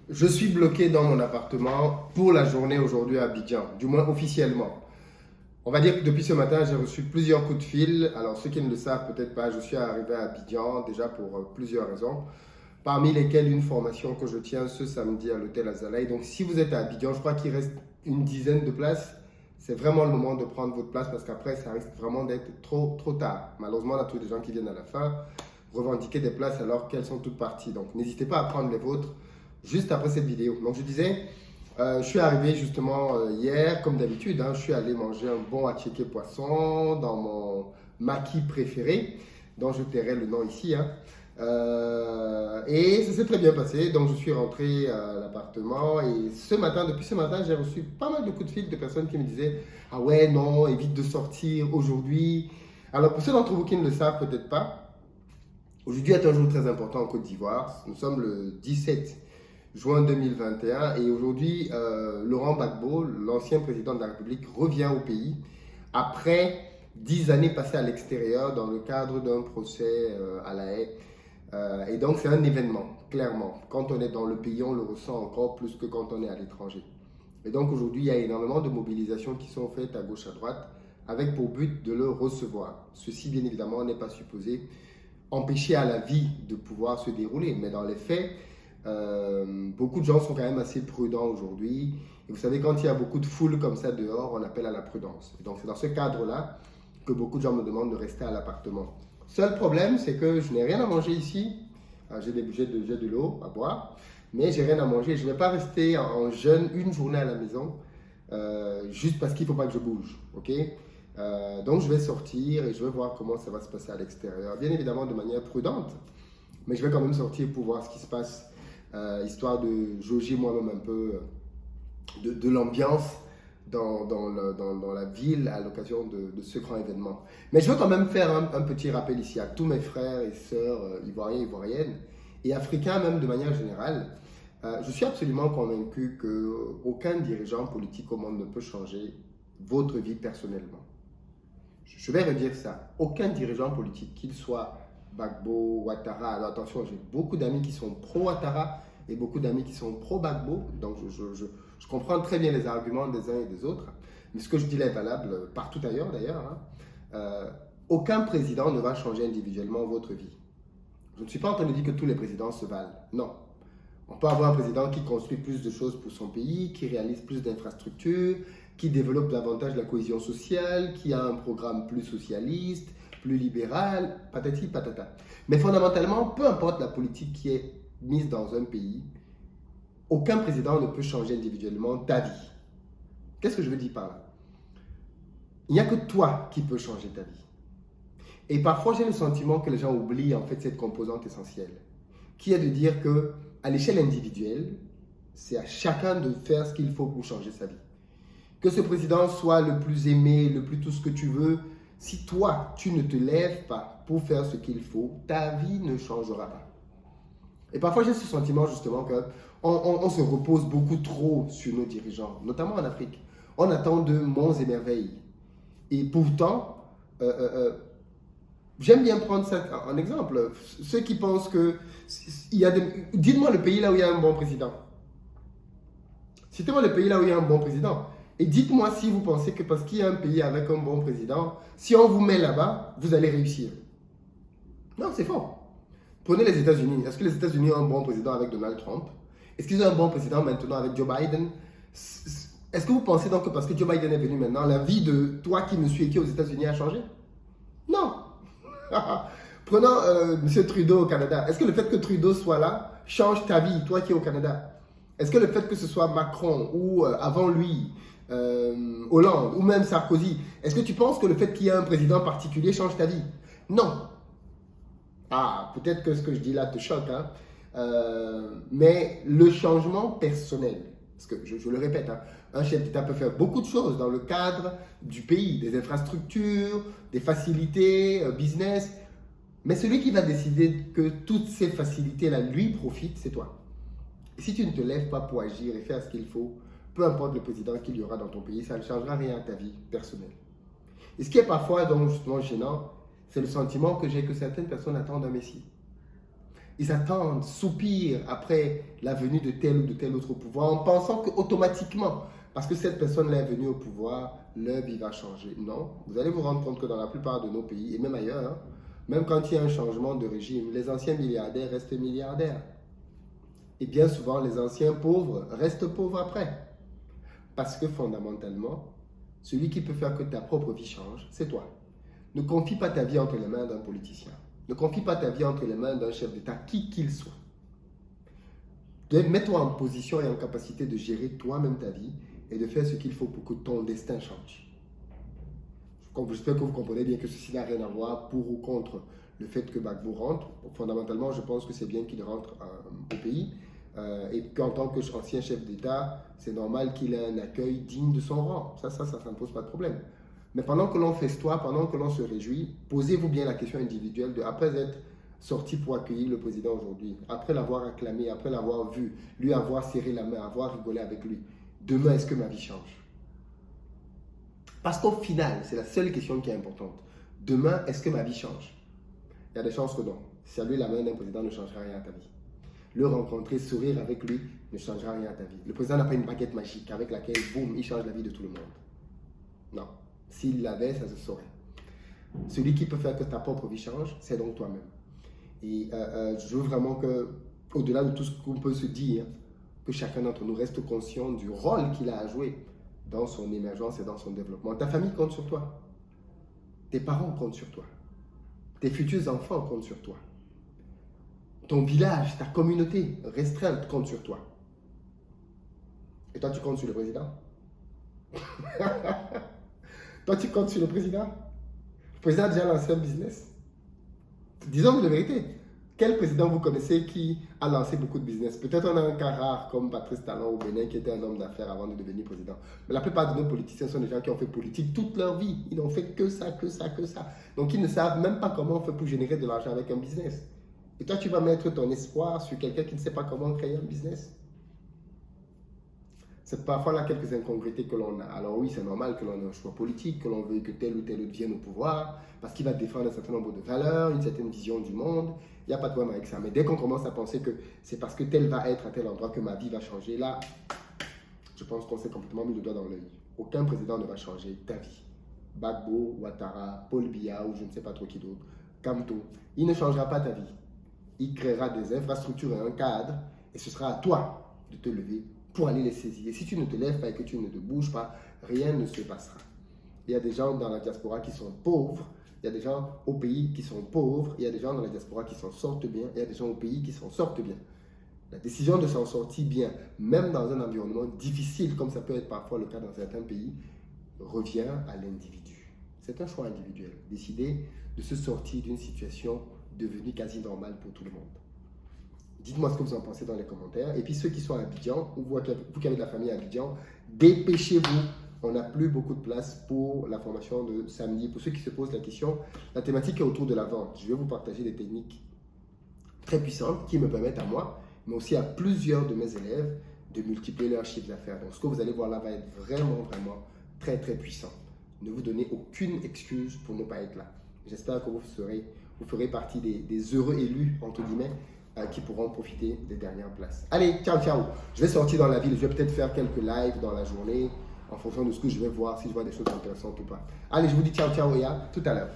Je suis bloqué dans mon appartement pour la journée aujourd'hui à Abidjan, du moins officiellement. On va dire que depuis ce matin, j'ai reçu plusieurs coups de fil. Alors, ceux qui ne le savent peut-être pas, je suis arrivé à Abidjan déjà pour plusieurs raisons, parmi lesquelles une formation que je tiens ce samedi à l'hôtel Azalaï. Donc, si vous êtes à Abidjan, je crois qu'il reste une dizaine de places. C'est vraiment le moment de prendre votre place parce qu'après, ça risque vraiment d'être trop tard. Malheureusement, on a tous des gens qui viennent à la fin revendiquer des places alors qu'elles sont toutes parties. Donc, n'hésitez pas à prendre les vôtres juste après cette vidéo. Donc, je disais, je suis arrivé justement hier, comme d'habitude, hein, je suis allé manger un bon attiéké poisson dans mon maquis préféré, dont je tairai le nom ici, hein. Et ça s'est très bien passé, donc je suis rentré à l'appartement et depuis ce matin, j'ai reçu pas mal de coups de fil de personnes qui me disaient ah ouais, non, évite de sortir aujourd'hui. Alors pour ceux d'entre vous qui ne le savent peut-être pas, aujourd'hui est un jour très important en Côte d'Ivoire. Nous sommes le 17 juin 2021 et aujourd'hui, Laurent Gbagbo, l'ancien président de la République, revient au pays après 10 années passées à l'extérieur dans le cadre d'un procès à La Haye. Et donc c'est un événement, clairement. Quand on est dans le pays, on le ressent encore plus que quand on est à l'étranger. Et donc aujourd'hui, il y a énormément de mobilisations qui sont faites à gauche, à droite, avec pour but de le recevoir. Ceci, bien évidemment, n'est pas supposé empêcher à la vie de pouvoir se dérouler. Mais dans les faits, beaucoup de gens sont quand même assez prudents aujourd'hui. Et vous savez, quand il y a beaucoup de foule comme ça dehors, on appelle à la prudence. Et donc c'est dans ce cadre-là que beaucoup de gens me demandent de rester à l'appartement. Seul problème, c'est que je n'ai rien à manger ici. J'ai de l'eau à boire, mais j'ai rien à manger. Je ne vais pas rester en jeûne une journée à la maison, juste parce qu'il ne faut pas que je bouge. Ok? Donc je vais sortir et je vais voir comment ça va se passer à l'extérieur. Bien évidemment de manière prudente, mais je vais quand même sortir pour voir ce qui se passe, histoire de jauger moi-même un peu de l'ambiance dans la ville à l'occasion de ce grand événement. Mais je veux quand même faire un petit rappel ici à tous mes frères et sœurs ivoiriens, ivoiriennes et africains même de manière générale. Je suis absolument convaincu qu'aucun dirigeant politique au monde ne peut changer votre vie personnellement. Je vais redire ça. Aucun dirigeant politique, qu'il soit Gbagbo, Ouattara, alors attention, j'ai beaucoup d'amis qui sont pro-Ouattara et beaucoup d'amis qui sont pro-Gbagbo, donc je comprends très bien les arguments des uns et des autres, mais ce que je dis là est valable partout ailleurs d'ailleurs, hein. Aucun président ne va changer individuellement votre vie. Je ne suis pas en train de dire que tous les présidents se valent, non. On peut avoir un président qui construit plus de choses pour son pays, qui réalise plus d'infrastructures, qui développe davantage la cohésion sociale, qui a un programme plus socialiste, plus libéral, patati patata. Mais fondamentalement, peu importe la politique qui est mise dans un pays, aucun président ne peut changer individuellement ta vie. Qu'est-ce que je veux dire par là? Il n'y a que toi qui peux changer ta vie. Et parfois, j'ai le sentiment que les gens oublient en fait cette composante essentielle, qui est de dire que à l'échelle individuelle, c'est à chacun de faire ce qu'il faut pour changer sa vie. Que ce président soit le plus aimé, le plus tout ce que tu veux, si toi, tu ne te lèves pas pour faire ce qu'il faut, ta vie ne changera pas. Et parfois, j'ai ce sentiment justement qu'on se repose beaucoup trop sur nos dirigeants, notamment en Afrique. On attend de monts et merveilles. Et pourtant, j'aime bien prendre ça en exemple. Ceux qui pensent que... Dites-moi le pays là où il y a un bon président. Citez-moi le pays là où il y a un bon président. Et dites-moi si vous pensez que parce qu'il y a un pays avec un bon président, si on vous met là-bas, vous allez réussir. Non, c'est faux. Prenez les États-Unis. Est-ce que les États-Unis ont un bon président avec Donald Trump? Est-ce qu'ils ont un bon président maintenant avec Joe Biden? Est-ce que vous pensez donc que parce que Joe Biden est venu maintenant, la vie de toi qui me suis et qui est aux États-Unis a changé? Non. Prenons M. Trudeau au Canada. Est-ce que le fait que Trudeau soit là change ta vie, toi qui es au Canada? Est-ce que le fait que ce soit Macron ou avant lui, Hollande ou même Sarkozy, est-ce que tu penses que le fait qu'il y ait un président particulier change ta vie? Non. Ah, peut-être que ce que je dis là te choque, hein? Mais le changement personnel, parce que je le répète, hein, un chef d'État peut faire beaucoup de choses dans le cadre du pays, des infrastructures, des facilités, business, mais celui qui va décider que toutes ces facilités-là lui profitent, c'est toi. Et si tu ne te lèves pas pour agir et faire ce qu'il faut, peu importe le président qu'il y aura dans ton pays, ça ne changera rien à ta vie personnelle. Et ce qui est parfois donc justement gênant, c'est le sentiment que j'ai que certaines personnes attendent un messie. Ils attendent, soupirent après la venue de tel ou de tel autre pouvoir en pensant qu'automatiquement, parce que cette personne-là est venue au pouvoir, leur vie va changer. Non, vous allez vous rendre compte que dans la plupart de nos pays, et même ailleurs, hein, même quand il y a un changement de régime, les anciens milliardaires restent milliardaires. Et bien souvent, les anciens pauvres restent pauvres après. Parce que fondamentalement, celui qui peut faire que ta propre vie change, c'est toi. Ne confie pas ta vie entre les mains d'un politicien. Ne confie pas ta vie entre les mains d'un chef d'État, qui qu'il soit. Mets-toi en position et en capacité de gérer toi-même ta vie et de faire ce qu'il faut pour que ton destin change. J'espère que vous comprenez bien que ceci n'a rien à voir pour ou contre le fait que Gbagbo rentre. Fondamentalement, je pense que c'est bien qu'il rentre au pays et qu'en tant qu'ancien chef d'État, c'est normal qu'il ait un accueil digne de son rang. Ça ne pose pas de problème. Mais pendant que l'on festoie, pendant que l'on se réjouit, posez-vous bien la question individuelle de, après être sorti pour accueillir le président aujourd'hui, après l'avoir acclamé, après l'avoir vu, lui avoir serré la main, avoir rigolé avec lui, demain, est-ce que ma vie change? Parce qu'au final, c'est la seule question qui est importante. Demain, est-ce que ma vie change? Il y a des chances que non. Saluer la main d'un président ne changera rien à ta vie. Le rencontrer, sourire avec lui ne changera rien à ta vie. Le président n'a pas une baguette magique avec laquelle, boum, il change la vie de tout le monde. Non. S'il l'avait, ça se saurait. Celui qui peut faire que ta propre vie change, c'est donc toi-même. Et je veux vraiment que, au-delà de tout ce qu'on peut se dire, que chacun d'entre nous reste conscient du rôle qu'il a à jouer dans son émergence et dans son développement. Ta famille compte sur toi. Tes parents comptent sur toi. Tes futurs enfants comptent sur toi. Ton village, ta communauté restreinte compte sur toi. Et toi, tu comptes sur le président? Toi, tu comptes sur le président? Le président a déjà lancé un business. Disons la vérité. Quel président vous connaissez qui a lancé beaucoup de business? Peut-être on a un cas rare comme Patrice Talon au Bénin qui était un homme d'affaires avant de devenir président. Mais la plupart de nos politiciens sont des gens qui ont fait politique toute leur vie. Ils n'ont fait que ça, que ça, que ça. Donc ils ne savent même pas comment on fait pour générer de l'argent avec un business. Et toi, tu vas mettre ton espoir sur quelqu'un qui ne sait pas comment créer un business? C'est parfois là quelques incongruités que l'on a. Alors oui, c'est normal que l'on ait un choix politique, que l'on veuille que tel ou tel autre vienne au pouvoir, parce qu'il va défendre un certain nombre de valeurs, une certaine vision du monde. Il n'y a pas de problème avec ça. Mais dès qu'on commence à penser que c'est parce que tel va être à tel endroit que ma vie va changer, là, je pense qu'on s'est complètement mis le doigt dans l'œil. Aucun président ne va changer ta vie. Gbagbo, Ouattara, Paul Biya ou je ne sais pas trop qui d'autre, Kamto, il ne changera pas ta vie. Il créera des infrastructures et un cadre, et ce sera à toi de te lever pour aller les saisir. Et si tu ne te lèves pas et que tu ne te bouges pas, rien ne se passera. Il y a des gens dans la diaspora qui sont pauvres, il y a des gens au pays qui sont pauvres, il y a des gens dans la diaspora qui s'en sortent bien, il y a des gens au pays qui s'en sortent bien. La décision de s'en sortir bien, même dans un environnement difficile, comme ça peut être parfois le cas dans certains pays, revient à l'individu. C'est un choix individuel. Décider de se sortir d'une situation devenue quasi normale pour tout le monde. Dites-moi ce que vous en pensez dans les commentaires. Et puis ceux qui sont à Abidjan, ou vous qui avez de la famille à Abidjan, dépêchez-vous. On n'a plus beaucoup de place pour la formation de samedi. Pour ceux qui se posent la question, la thématique est autour de la vente. Je vais vous partager des techniques très puissantes qui me permettent à moi, mais aussi à plusieurs de mes élèves, de multiplier leur chiffre d'affaires. Donc ce que vous allez voir là va être vraiment très puissant. Ne vous donnez aucune excuse pour ne pas être là. J'espère que vous ferez partie des heureux élus, entre guillemets, qui pourront profiter des dernières places. Allez, ciao, ciao. Je vais sortir dans la ville. Je vais peut-être faire quelques lives dans la journée en fonction de ce que je vais voir, si je vois des choses intéressantes ou pas. Allez, je vous dis ciao, ciao et à tout à l'heure.